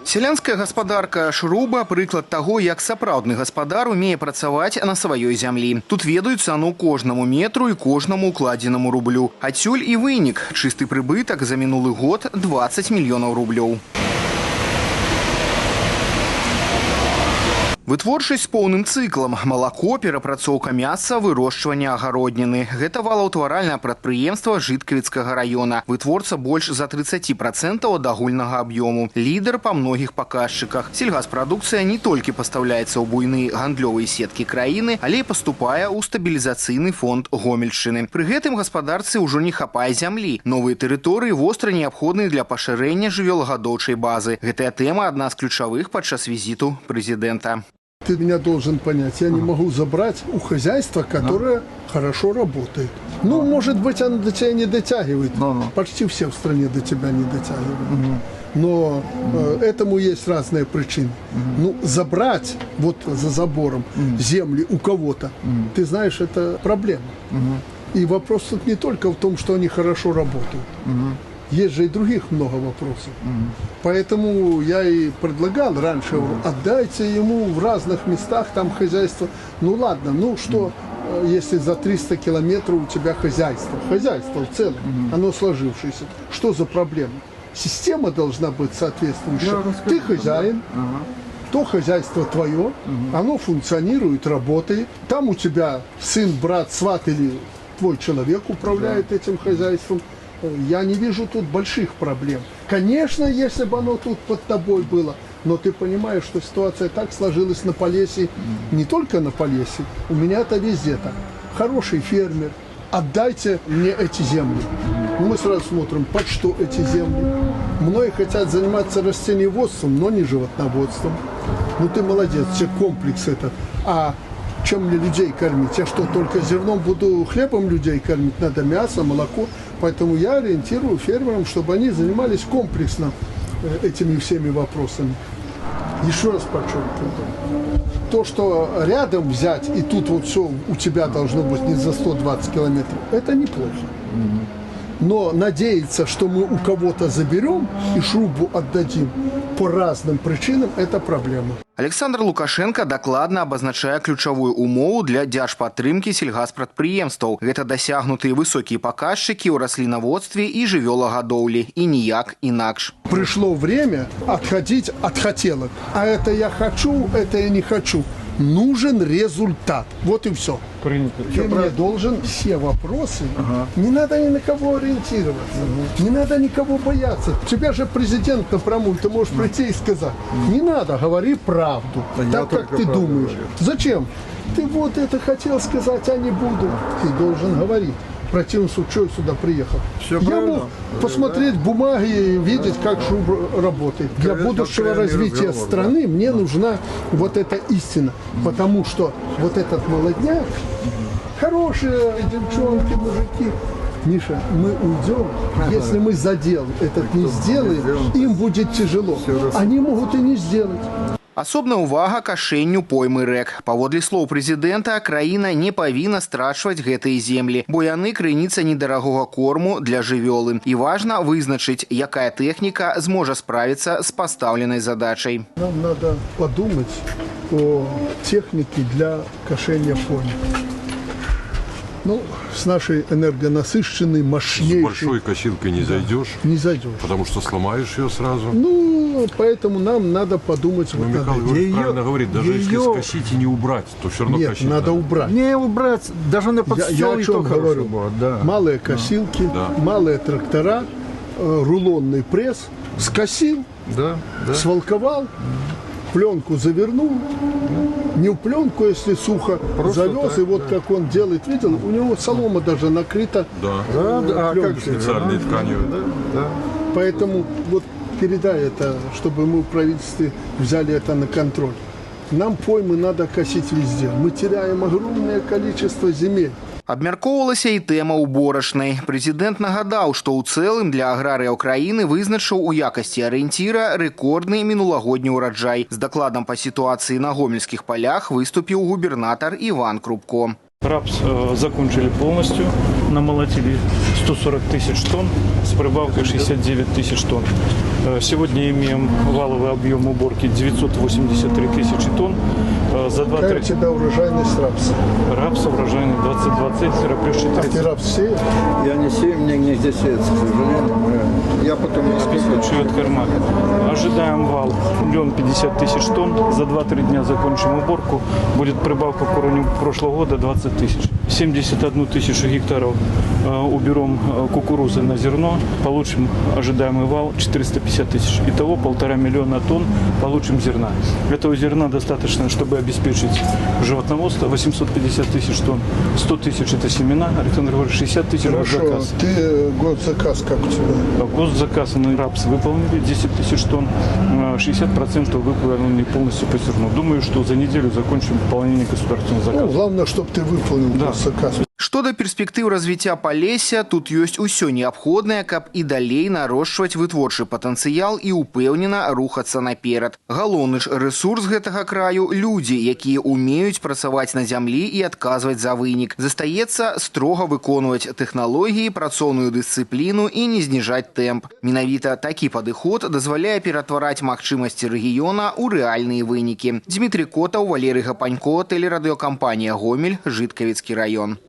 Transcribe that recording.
Сялянская гаспадарка Шруба – прыклад таго, як сапраўдны гаспадар умее працаваць на сваёй зямлі. Тут ведаюць цану кожнаму метру і кожнаму укладзенаму рублю. Адсюль і вынік – чысты прыбытак за мінулы год 20 мільёнаў рублёў. Вытворчасць з поўным цыклам – малако, перапрацоўка мяса, вырошчванне агародніны. Гэта валаўтваральнае прадпрыемства Жыткавіцкага района. Вытворца больш за 30% ад агульнага аб'ёму. Лідар па многіх паказчыках. Сельгаспрадукцыя не толькі пастаўляецца ў буйныя гандлёвыя сеткі краіны, але і паступае ў стабілізацыйны фонд Гомельшчыны. Пры гэтым гаспадарцы ўжо не хапае зямлі. Новыя тэрыторыі востра неабходныя для пашырэння жывёлагадоўчай базы. Гэтая тэма адна з ключавых падчас візіту прэзідэнта. Ты меня должен понять, я не могу забрать у хозяйства, которое хорошо работает. Ну, может быть, оно до тебя не дотягивает. Почти все в стране до тебя не дотягивают. Но этому есть разные причины. Ну, забрать вот за забором земли у кого-то, ты знаешь, это проблема. И вопрос тут не только в том, что они хорошо работают. Есть же и других много вопросов. Поэтому я и предлагал раньше, отдайте ему в разных местах там хозяйство. Ну ладно, ну что, если за 300 километров у тебя хозяйство в целом, оно сложившееся, что за проблема? Система должна быть соответствующая. Ты хозяин, то хозяйство твое, оно функционирует, работает. Там у тебя сын, брат, сват или твой человек управляет этим хозяйством. Я не вижу тут больших проблем. Конечно, если бы оно тут под тобой было, но ты понимаешь, что ситуация так сложилась на Полесье, не только на Полесье, у меня это везде так. Хороший фермер, отдайте мне эти земли. Мы сразу смотрим, под что эти земли. Многие хотят заниматься растениеводством, но не животноводством. Ну ты молодец, тебе комплекс этот. А чем мне людей кормить? Я что, только зерном буду, хлебом людей кормить? Надо мясо, молоко. Поэтому я ориентирую фермерам, чтобы они занимались комплексно этими всеми вопросами. Еще раз подчеркиваю. То, что рядом взять, и тут вот все у тебя должно быть не за 120 километров, это неплохо. Но надеяться, что мы у кого-то заберем и Шрубу отдадим по разным причинам, это проблема. Александр Лукашенко дакладна абазначае ключавую умову для дзяржпадтрымкі сельгаспрадпрыемстваў. Гэта дасягнутыя высокія паказчыкі ў раслінаводстве і жывёлагадоўлі, і ніяк інакш. Пришло время отходить от хотелок. А это я хочу, это я не хочу. Нужен результат. Вот и все. Принято. Ты мне должен все вопросы. Не надо ни на кого ориентироваться. Не надо никого бояться. Тебя же президент напрямую, ты можешь прийти и сказать: не надо, говори правду. Так, как ты думаешь. Зачем? Ты вот это хотел сказать, а не буду. Ты должен говорить. В противном случае сюда приехал. Я мог посмотреть бумаги и видеть, как Шруба работает. Для будущего развития страны мне нужна вот эта истина. Потому что вот этот молодняк, хорошие девчонки, мужики, Миша, мы уйдем, если мы задел этот не сделаем, им будет тяжело. Они могут и не сделать. Асобная ўвага кашэнню поймы рэк. Паводле слоў прэзідэнта, краіна не павінна страчваць гэтыя землі, бо яны крыніца недарагога корму для жывёлы. І важна вызначыць, якая тэхніка зможа справіцца з пастаўленай задачай. Нам надо подумать о технике для кошения поймы. Ну, с нашей энергонасыщенной, мощнейшей... С большой косилкой не зайдешь. Не зайдешь. Потому что сломаешь ее сразу. Ну, поэтому нам надо подумать... Но вот Михаил Егорович правильно говорит, даже если скосить и не убрать, то все равно косить надо убрать. Не убрать, даже на подстёл. Я о чем говорю. Да. Малые косилки, малые трактора, рулонный пресс, скосил, свалковал, пленку завернул, не в пленку, если сухо, просто завез, так, и вот как он делает, видел, у него солома даже накрыта специальной тканью. Поэтому вот передай это, чтобы мы в правительстве взяли это на контроль. Нам поймы надо косить везде. Мы теряем огромное количество земель. Абмяркоўвалася і тэма ўборачнай. Прэзідэнт нагадаў, што ў цэлым для аграрыяў краіны вызначыў у якасці арыенціра рэкордны мінулагодні ўраджай. З дакладам па сітуацыі на гомельскіх палях выступіў губернатар Іван Крупко. Рапс закончили полностью, намолотили 140 тысяч тонн с прибавкой 69 тысяч тонн. Сегодня имеем валовый объем уборки 983 тысячи тонн. За 2-3... Какая у тебя урожайность рапса? Рапса урожайный 22 центнера плюс 4. А ты рапс сеешь? Я не сею, мне нигде сеяться, к сожалению. Я потом не списываю. Шьет корма. Ожидаем вал 1 50 000 тонн. За 2-3 дня закончим уборку. Будет прибавка к уровню прошлого года 20 тысяч. 71 тысячу гектаров уберем кукурузы на зерно. Получим ожидаемый вал 450 тысяч. Итого 1,5 миллиона тонн получим зерна. Этого зерна достаточно, чтобы обеспечить животноводство. 850 тысяч тонн. 100 тысяч это семена. Александр Григорьевич, 60 тысяч госзаказ. Ты госзаказ как у тебя? Госзаказ на рапс выполнили 10 тысяч тонн. 60% выполнены полностью по зерну. Думаю, что за неделю закончим выполнение государственного заказа. Ну, главное, чтобы ты выполнил госзаказ. Што да перспектыў развіцця Палесся, тут ёсць усё неабходнае, каб і далей нарошчваць вытворчы патэнцыял і упэўнена рухацца наперад. Галоўны ж рэсурс гэтага краю – людзі, якія умеюць працаваць на зямлі і адказваць за вынік. Застаецца строга выконваць тэхналогіі, працоўную дысцыпліну і не зніжаць тэмп. Менавіта такі падыход дазваляе ператвараць магчымасці рэгіёна ў рэальныя вынікі. Дмітрий Котаў, Валерий Гапанько, тэлерадыёкампанія «Гомель», Жыткавіцкі раён.